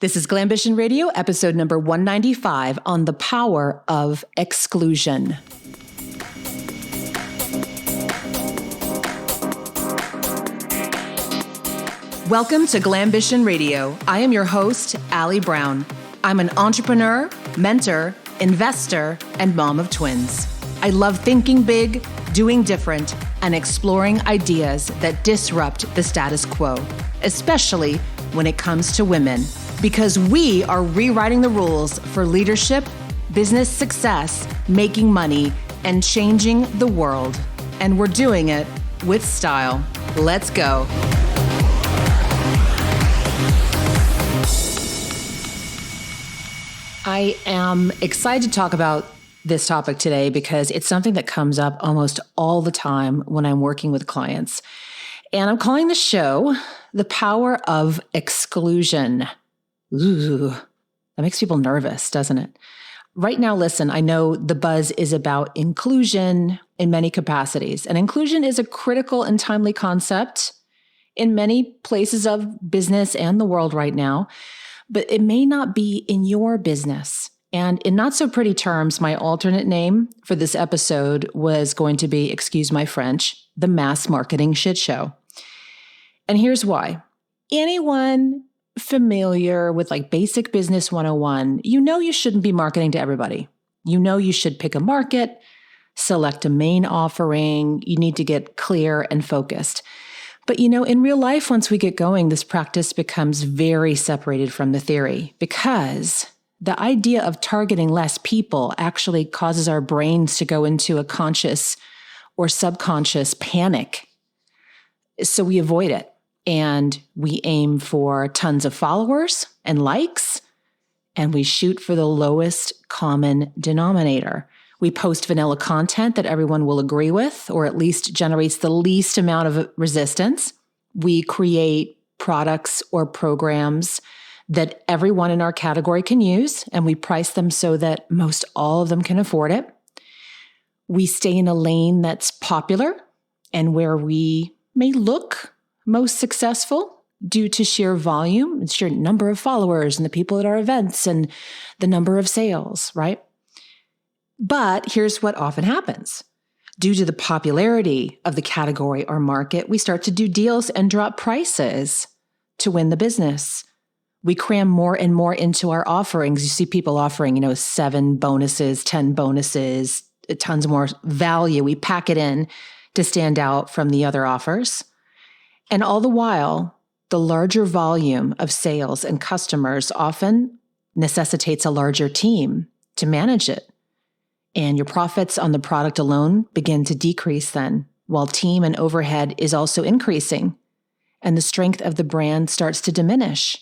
This is Glambition Radio, episode number 195 on the power of exclusion. Welcome to Glambition Radio. I am your host, Allie Brown. I'm an entrepreneur, mentor, investor, and mom of twins. I love thinking big, doing different, and exploring ideas that disrupt the status quo, especially when it comes to women. Because we are rewriting the rules for leadership, business success, making money, and changing the world. And we're doing it with style. Let's go. I am excited to talk about this topic today because it's something that comes up almost all the time when I'm working with clients. And I'm calling the show The Power of Exclusion. Ooh, that makes people nervous, doesn't it? Right now, listen, I know the buzz is about inclusion in many capacities, and inclusion is a critical and timely concept in many places of business and the world right now, but it may not be in your business. And in not so pretty terms, my alternate name for this episode was going to be, excuse my French, the mass marketing shit show. And here's why. Anyone familiar with like basic business 101, you know you shouldn't be marketing to everybody. You know you should pick a market, select a main offering. You need to get clear and focused. But you know, in real life, once we get going, this practice becomes very separated from the theory because the idea of targeting less people actually causes our brains to go into a conscious or subconscious panic. So we avoid it. And we aim for tons of followers and likes, and we shoot for the lowest common denominator. We post vanilla content that everyone will agree with, or at least generates the least amount of resistance. We create products or programs that everyone in our category can use, and we price them so that most all of them can afford it. We stay in a lane that's popular and where we may look most successful due to sheer volume and sheer number of followers and the people at our events and the number of sales, right? But here's what often happens. Due to the popularity of the category or market, we start to do deals and drop prices to win the business. We cram more and more into our offerings. You see people offering, 7 bonuses, 10 bonuses, tons more value. We pack it in to stand out from the other offers. And all the while, the larger volume of sales and customers often necessitates a larger team to manage it. And your profits on the product alone begin to decrease then, while team and overhead is also increasing, and the strength of the brand starts to diminish.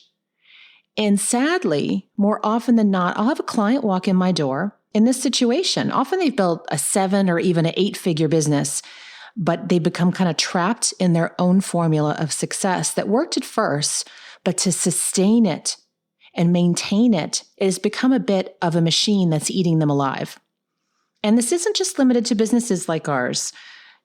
And sadly, more often than not, I'll have a client walk in my door in this situation. Often they've built a 7 or even an 8-figure business, but they become kind of trapped in their own formula of success that worked at first, but to sustain it and maintain it, it has become a bit of a machine that's eating them alive. And this isn't just limited to businesses like ours.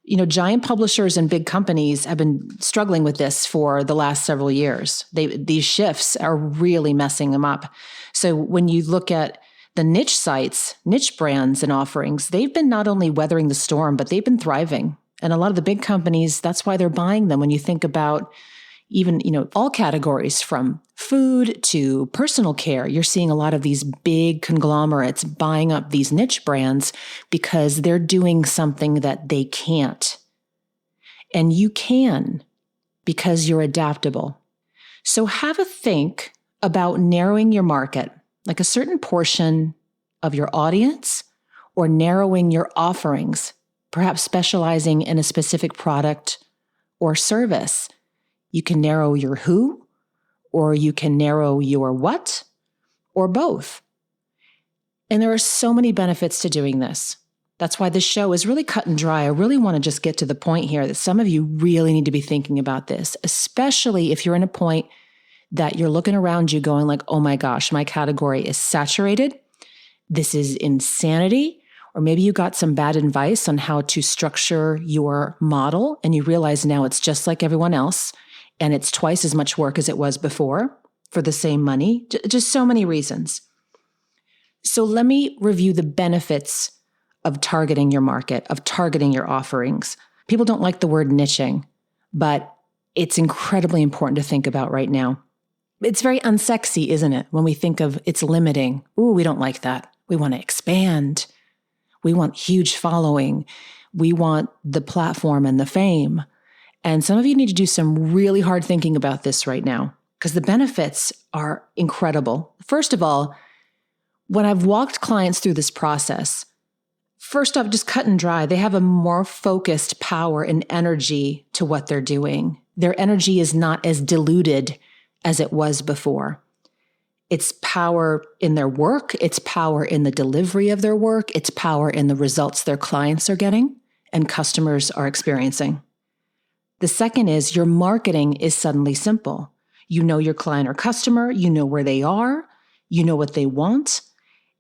Giant publishers and big companies have been struggling with this for the last several years. These shifts are really messing them up. So when you look at the niche sites, niche brands and offerings, they've been not only weathering the storm, but they've been thriving. And a lot of the big companies, that's why they're buying them. When you think about even, all categories from food to personal care, you're seeing a lot of these big conglomerates buying up these niche brands because they're doing something that they can't. And you can because you're adaptable. So have a think about narrowing your market, like a certain portion of your audience, or narrowing your offerings, perhaps specializing in a specific product or service. You can narrow your who, or you can narrow your what, or both. And there are so many benefits to doing this. That's why this show is really cut and dry. I really want to just get to the point here that some of you really need to be thinking about this, especially if you're in a point that you're looking around you going like, oh my gosh, my category is saturated. This is insanity. Or maybe you got some bad advice on how to structure your model and you realize now it's just like everyone else and it's twice as much work as it was before. for the same money. Just so many reasons. So let me review the benefits of targeting your market, of targeting your offerings. People don't like the word niching, but it's incredibly important to think about right now. It's very unsexy, isn't it? When we think of it's limiting. Ooh, we don't like that. We want to expand. We want huge following. We want the platform and the fame. And some of you need to do some really hard thinking about this right now because the benefits are incredible. First of all, when I've walked clients through this process, first off, just cut and dry, they have a more focused power and energy to what they're doing. Their energy is not as diluted as it was before. It's power in their work. It's power in the delivery of their work. It's power in the results their clients are getting and customers are experiencing. The second is your marketing is suddenly simple. You know your client or customer, you know where they are, you know what they want,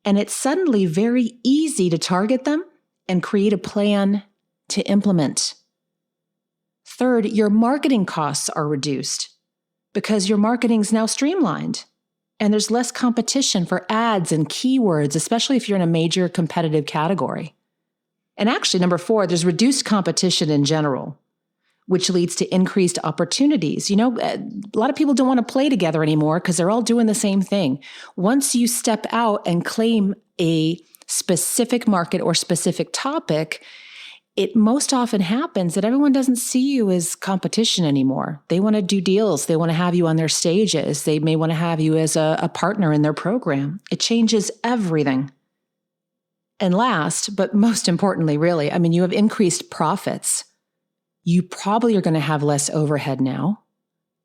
and it's suddenly very easy to target them and create a plan to implement. Third, your marketing costs are reduced because your marketing is now streamlined and there's less competition for ads and keywords, especially if you're in a major competitive category. And actually, number 4, there's reduced competition in general, which leads to increased opportunities. You know, a lot of people don't want to play together anymore because they're all doing the same thing. Once you step out and claim a specific market or specific topic, it most often happens that everyone doesn't see you as competition anymore. They want to do deals. They want to have you on their stages. They may want to have you as a partner in their program. It changes everything. And last, but most importantly, really, you have increased profits. You probably are going to have less overhead now.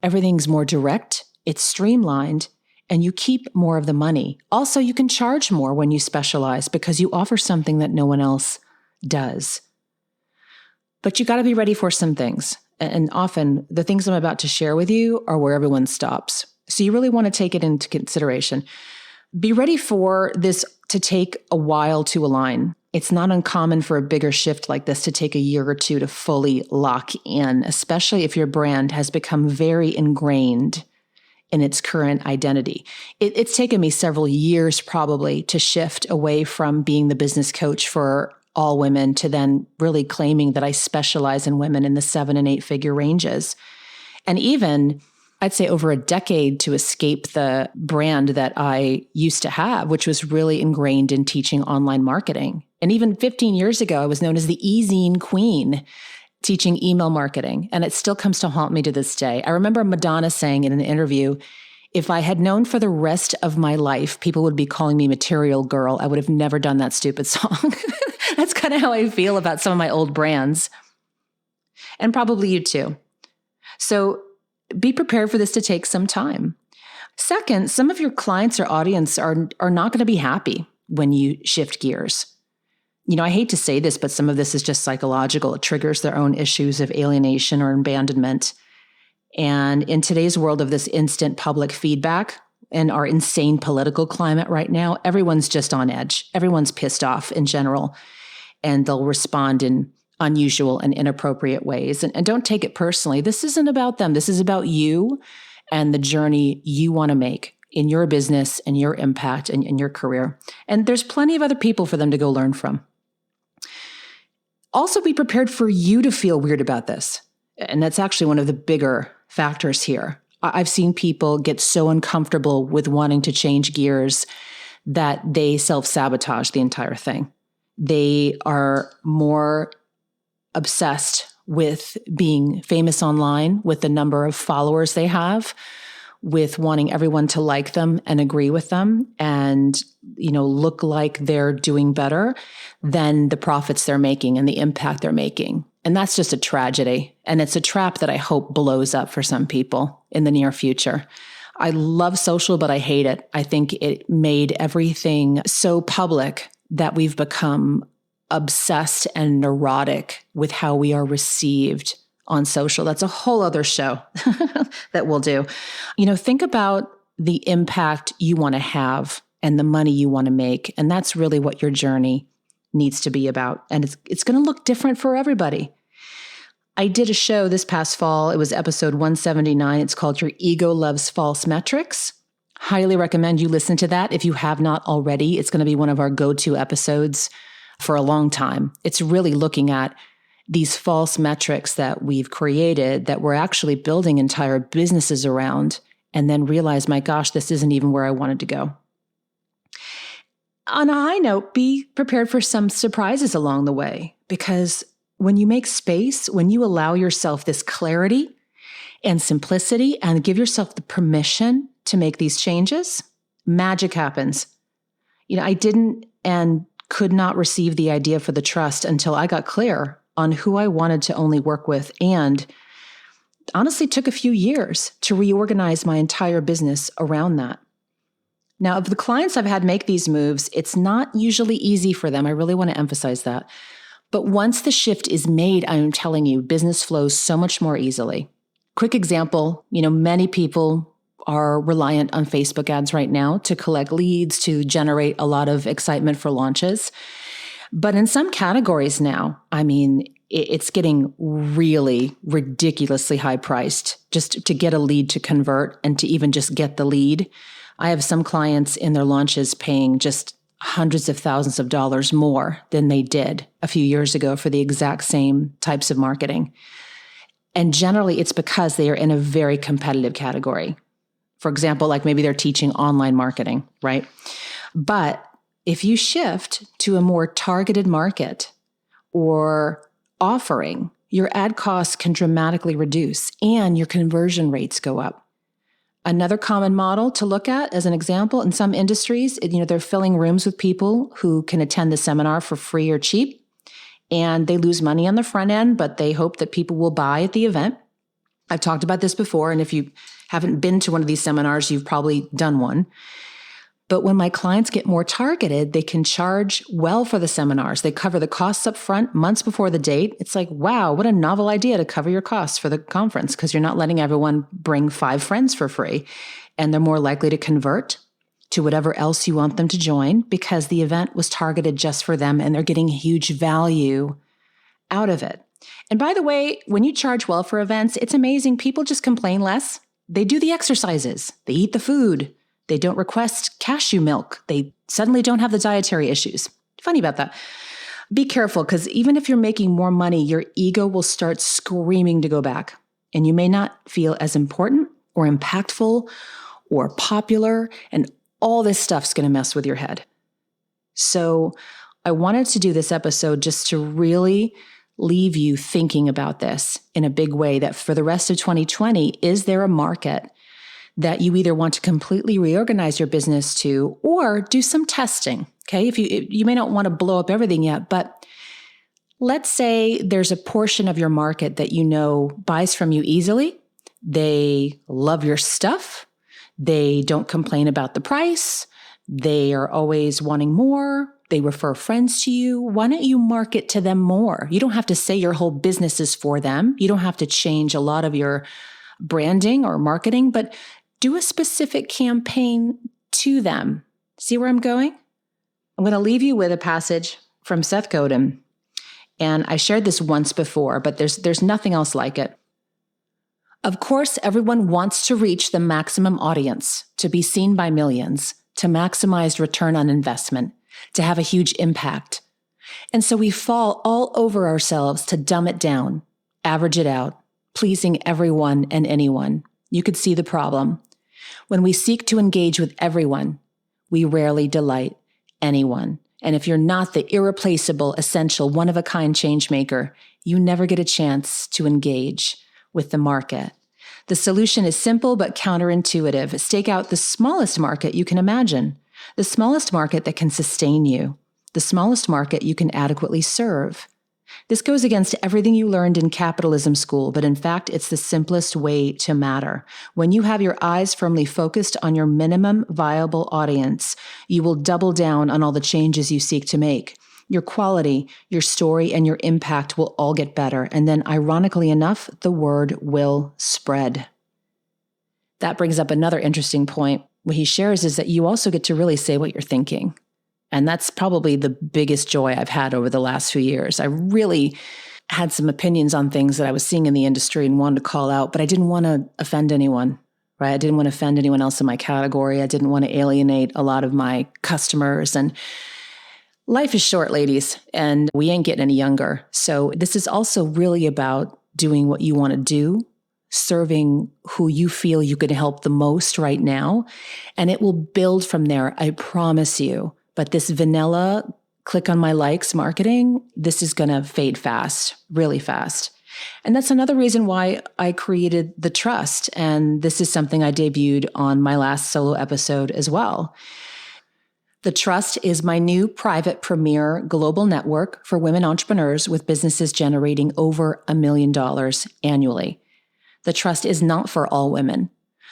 Everything's more direct, it's streamlined, and you keep more of the money. Also, you can charge more when you specialize because you offer something that no one else does. But you got to be ready for some things. And often the things I'm about to share with you are where everyone stops. So you really want to take it into consideration. Be ready for this to take a while to align. It's not uncommon for a bigger shift like this to take a year or two to fully lock in, especially if your brand has become very ingrained in its current identity. It's taken me several years probably to shift away from being the business coach for all women to then really claiming that I specialize in women in the 7 and 8 figure ranges. And even I'd say over a decade to escape the brand that I used to have, which was really ingrained in teaching online marketing. And even 15 years ago, I was known as the e-zine queen, teaching email marketing. And it still comes to haunt me to this day. I remember Madonna saying in an interview, if I had known for the rest of my life, people would be calling me Material Girl, I would have never done that stupid song. That's kind of how I feel about some of my old brands. And probably you too. So be prepared for this to take some time. Second, some of your clients or audience are not going to be happy when you shift gears. You know, I hate to say this, but some of this is just psychological. It triggers their own issues of alienation or abandonment. And in today's world of this instant public feedback and our insane political climate right now, everyone's just on edge. Everyone's pissed off in general, and they'll respond in unusual and inappropriate ways. And don't take it personally. This isn't about them. This is about you and the journey you want to make in your business and your impact and in your career. And there's plenty of other people for them to go learn from. Also, be prepared for you to feel weird about this. And that's actually one of the bigger factors here. I've seen people get so uncomfortable with wanting to change gears that they self-sabotage the entire thing. They are more obsessed with being famous online, with the number of followers they have, with wanting everyone to like them and agree with them and, look like they're doing better than the profits they're making and the impact they're making. And that's just a tragedy. And it's a trap that I hope blows up for some people in the near future. I love social, but I hate it. I think it made everything so public that we've become obsessed and neurotic with how we are received on social. That's a whole other show that we'll do. Think about the impact you want to have and the money you want to make. And that's really what your journey needs to be about. And it's going to look different for everybody. I did a show this past fall. It was episode 179. It's called Your Ego Loves False Metrics. Highly recommend you listen to that if you have not already. It's going to be one of our go-to episodes for a long time. It's really looking at these false metrics that we've created that we're actually building entire businesses around, and then realize, my gosh, this isn't even where I wanted to go. On a high note, be prepared for some surprises along the way, because when you make space, when you allow yourself this clarity and simplicity and give yourself the permission to make these changes, magic happens. I didn't and could not receive the idea for the trust until I got clear on who I wanted to only work with, and honestly took a few years to reorganize my entire business around that. Now, of the clients I've had make these moves, it's not usually easy for them. I really want to emphasize that. But once the shift is made, I'm telling you, business flows so much more easily. Quick example, many people are reliant on Facebook ads right now to collect leads, to generate a lot of excitement for launches. But in some categories now, it's getting really ridiculously high priced just to get a lead to convert and to even just get the lead. I have some clients in their launches paying just hundreds of thousands of dollars more than they did a few years ago for the exact same types of marketing. And generally, it's because they are in a very competitive category. For example, like maybe they're teaching online marketing, right? But if you shift to a more targeted market or offering, your ad costs can dramatically reduce and your conversion rates go up. Another common model to look at as an example, in some industries, they're filling rooms with people who can attend the seminar for free or cheap, and they lose money on the front end, but they hope that people will buy at the event. I've talked about this before, and if you haven't been to one of these seminars, you've probably done one. But when my clients get more targeted, they can charge well for the seminars. They cover the costs up front months before the date. It's like, wow, what a novel idea to cover your costs for the conference, because you're not letting everyone bring 5 friends for free. And they're more likely to convert to whatever else you want them to join because the event was targeted just for them and they're getting huge value out of it. And by the way, when you charge well for events, it's amazing. People just complain less. They do the exercises. They eat the food. They don't request cashew milk. They suddenly don't have the dietary issues. Funny about that. Be careful, because even if you're making more money, your ego will start screaming to go back. And you may not feel as important or impactful or popular, and all this stuff's going to mess with your head. So I wanted to do this episode just to really leave you thinking about this in a big way, that for the rest of 2020, is there a market that you either want to completely reorganize your business to, or do some testing, okay? If you may not want to blow up everything yet, but let's say there's a portion of your market that buys from you easily. They love your stuff. They don't complain about the price. They are always wanting more. They refer friends to you. Why don't you market to them more? You don't have to say your whole business is for them. You don't have to change a lot of your branding or marketing, but do a specific campaign to them. See where I'm going? I'm going to leave you with a passage from Seth Godin. And I shared this once before, but there's nothing else like it. Of course, everyone wants to reach the maximum audience, to be seen by millions, to maximize return on investment, to have a huge impact. And so we fall all over ourselves to dumb it down, average it out, pleasing everyone and anyone. You could see the problem. When we seek to engage with everyone, we rarely delight anyone. And if you're not the irreplaceable, essential, one-of-a-kind change maker, you never get a chance to engage with the market. The solution is simple but counterintuitive. Stake out the smallest market you can imagine, the smallest market that can sustain you, the smallest market you can adequately serve. This goes against everything you learned in capitalism school, but in fact, it's the simplest way to matter. When you have your eyes firmly focused on your minimum viable audience, you will double down on all the changes you seek to make. Your quality, your story, and your impact will all get better. And then, ironically enough, the word will spread. That brings up another interesting point. What he shares is that you also get to really say what you're thinking. And that's probably the biggest joy I've had over the last few years. I really had some opinions on things that I was seeing in the industry and wanted to call out, but I didn't want to offend anyone, right? I didn't want to offend anyone else in my category. I didn't want to alienate a lot of my customers. And life is short, ladies, and we ain't getting any younger. So this is also really about doing what you want to do, serving who you feel you can help the most right now, and it will build from there, I promise you. But this vanilla click on my likes marketing, this is going to fade fast, really fast. And that's another reason why I created The Trust. And this is something I debuted on my last solo episode as well. The Trust is my new private premier global network for women entrepreneurs with businesses generating over $1 million annually. The Trust is not for all women.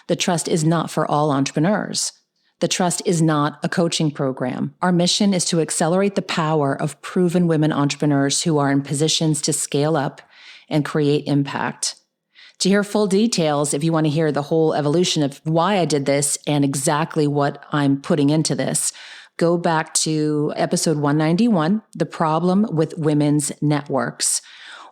The Trust is not for all entrepreneurs. The Trust is not a coaching program. Our mission is to accelerate the power of proven women entrepreneurs who are in positions to scale up and create impact. To hear full details, if you want to hear the whole evolution of why I did this and exactly what I'm putting into this, go back to episode 191, The Problem with Women's Networks.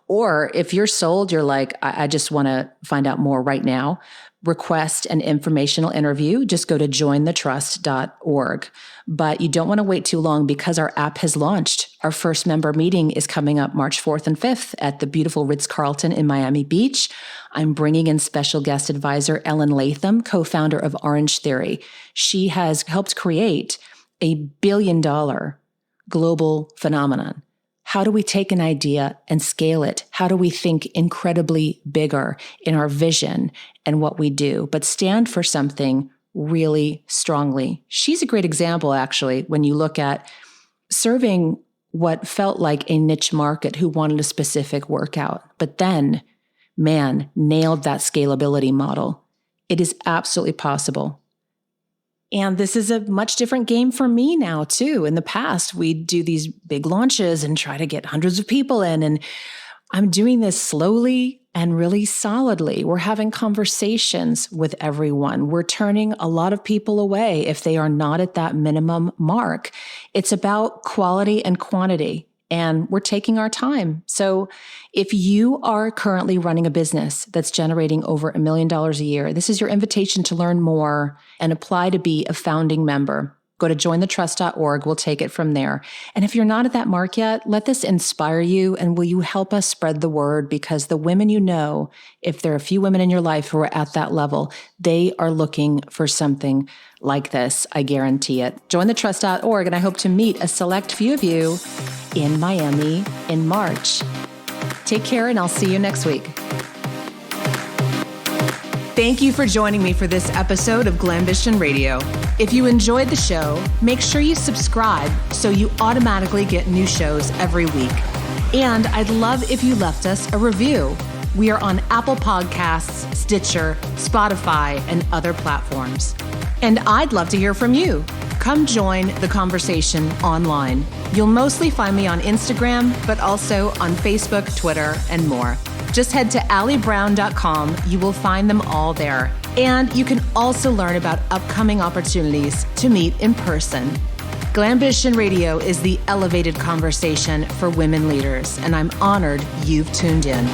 Or if you're sold, you're like, I just want to find out more right now, request an informational interview, just go to jointhetrust.org. But you don't want to wait too long because our app has launched. Our first member meeting is coming up March 4th and 5th at the beautiful Ritz-Carlton in Miami Beach. I'm bringing in special guest advisor Ellen Latham, co-founder of Orange Theory. She has helped create a $1 billion global phenomenon. How do we take an idea and scale it? How do we think incredibly bigger in our vision and what we do, but stand for something really strongly? She's a great example, actually, when you look at serving what felt like a niche market who wanted a specific workout, but then, man, nailed that scalability model. It is absolutely possible. And this is a much different game for me now, too. In the past, we'd do these big launches and try to get hundreds of people in. And I'm doing this slowly and really solidly. We're having conversations with everyone. We're turning a lot of people away if they are not at that minimum mark. It's about quality and quantity. And we're taking our time. So if you are currently running a business that's generating over $1 million a year, this is your invitation to learn more and apply to be a founding member. Go to jointhetrust.org. We'll take it from there. And if you're not at that mark yet, let this inspire you. And will you help us spread the word? Because the women you know, if there are a few women in your life who are at that level, they are looking for something like this. I guarantee it. Jointhetrust.org. And I hope to meet a select few of you in Miami in March. Take care, and I'll see you next week. Thank you for joining me for this episode of Glambition Radio. If you enjoyed the show, make sure you subscribe so you automatically get new shows every week. And I'd love if you left us a review. We are on Apple Podcasts, Stitcher, Spotify, and other platforms. And I'd love to hear from you. Come join the conversation online. You'll mostly find me on Instagram, but also on Facebook, Twitter, and more. Just head to allybrown.com. You will find them all there. And you can also learn about upcoming opportunities to meet in person. Glambition Radio is the elevated conversation for women leaders, and I'm honored you've tuned in.